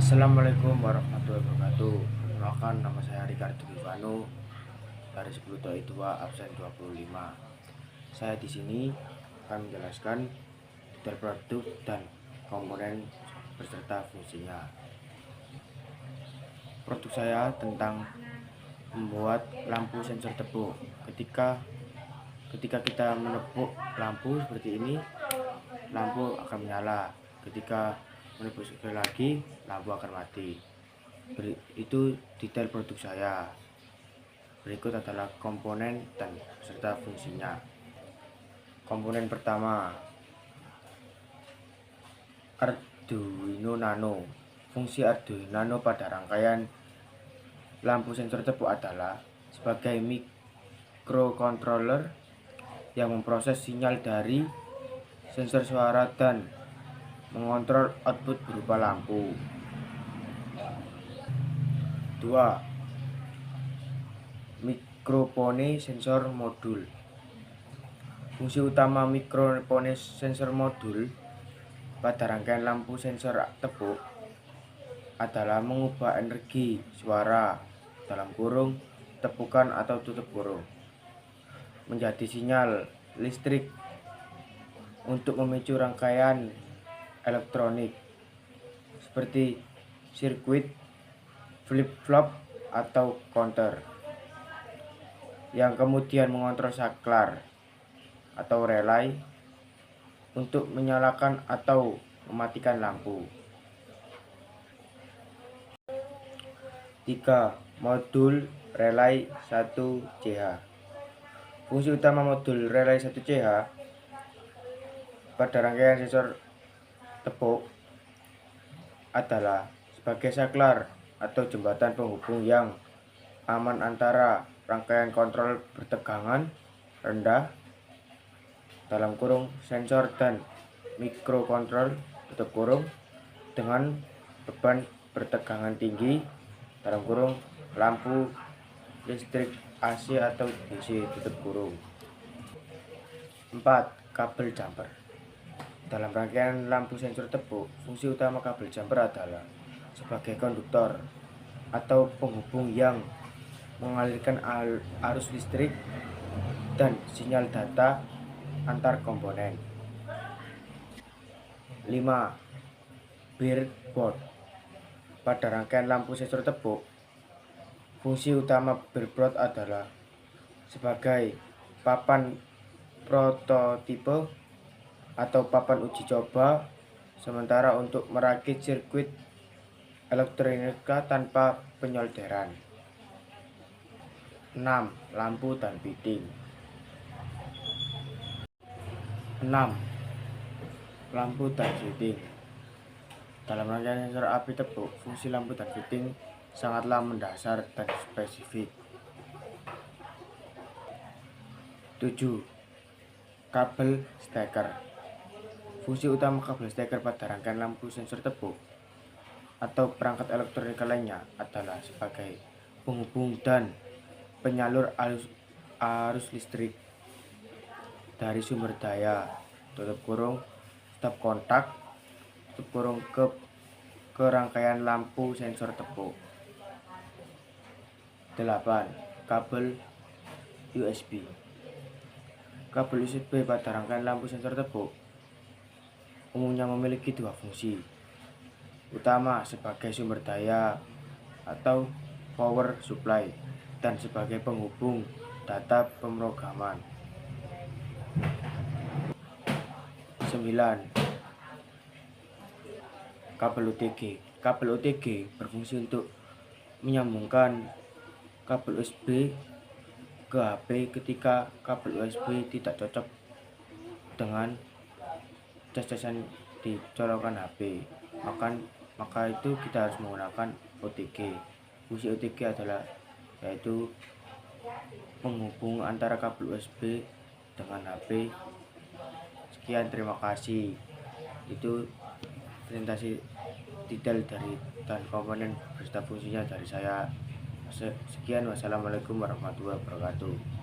Assalamualaikum warahmatullahi wabarakatuh. Perkenalkan, nama saya Ricardo Givano dari 10 TOI 2 absen 25. Saya di sini akan menjelaskan detail produk dan komponen beserta fungsinya. Produk saya tentang membuat lampu sensor tepuk. Ketika kita menepuk lampu seperti ini, lampu akan menyala. Ketika menepuk sekali lagi, lampu akan mati. Itu detail produk saya. Berikut adalah komponen dan beserta fungsinya. Komponen pertama, Arduino Nano. Fungsi Arduino Nano pada rangkaian lampu sensor tepuk adalah sebagai microcontroller yang memproses sinyal dari sensor suara dan mengontrol output berupa lampu. 2. Microphone sensor modul. Fungsi utama microphone sensor modul pada rangkaian lampu sensor tepuk adalah mengubah energi suara dalam kurung tepukan atau tutup kurung menjadi sinyal listrik untuk memicu rangkaian elektronik seperti sirkuit, flip-flop atau counter, yang kemudian mengontrol saklar atau relay untuk menyalakan atau mematikan lampu. 3. Modul relay 1CH. Fungsi utama modul relay 1CH pada rangkaian sensor tepuk adalah sebagai saklar atau jembatan penghubung yang aman antara rangkaian kontrol bertegangan rendah dalam kurung sensor dan mikrokontrol tutup kurung dengan beban bertegangan tinggi dalam kurung lampu listrik AC atau DC tutup kurung. 4. Kabel jumper. Dalam rangkaian lampu sensor tepuk, fungsi utama kabel jumper adalah sebagai konduktor atau penghubung yang mengalirkan arus listrik dan sinyal data antar komponen. 5. Breadboard. Pada rangkaian lampu sensor tepuk, fungsi utama breadboard adalah sebagai papan prototipe atau papan uji coba sementara untuk merakit sirkuit elektronika tanpa penyolderan. 6. Lampu dan fitting. 6. Lampu dan fitting. Dalam rangkaian sensor api tepuk, fungsi lampu dan fitting sangatlah mendasar dan spesifik. 7. Kabel steker. Fungsi utama kabel steker pada rangkaian lampu sensor tepuk atau perangkat elektronika lainnya adalah sebagai penghubung dan penyalur arus listrik dari sumber daya tutup kurung stop kontak tutup kurung ke rangkaian lampu sensor tepuk. 8. Kabel USB. Kabel USB pada rangkaian lampu sensor tepuk umumnya memiliki dua fungsi utama sebagai sumber daya atau power supply dan sebagai penghubung data pemrograman. 9. Kabel OTG. Kabel OTG berfungsi untuk menyambungkan kabel USB ke HP ketika kabel USB tidak cocok dengan cas-cas yang dicolokkan HP. Maka itu kita harus menggunakan OTG. Fungsi OTG adalah yaitu penghubung antara kabel USB dengan HP. Sekian, terima kasih. Itu presentasi detail dari dan komponen beserta fungsinya dari saya. Sekian, wassalamualaikum warahmatullahi wabarakatuh.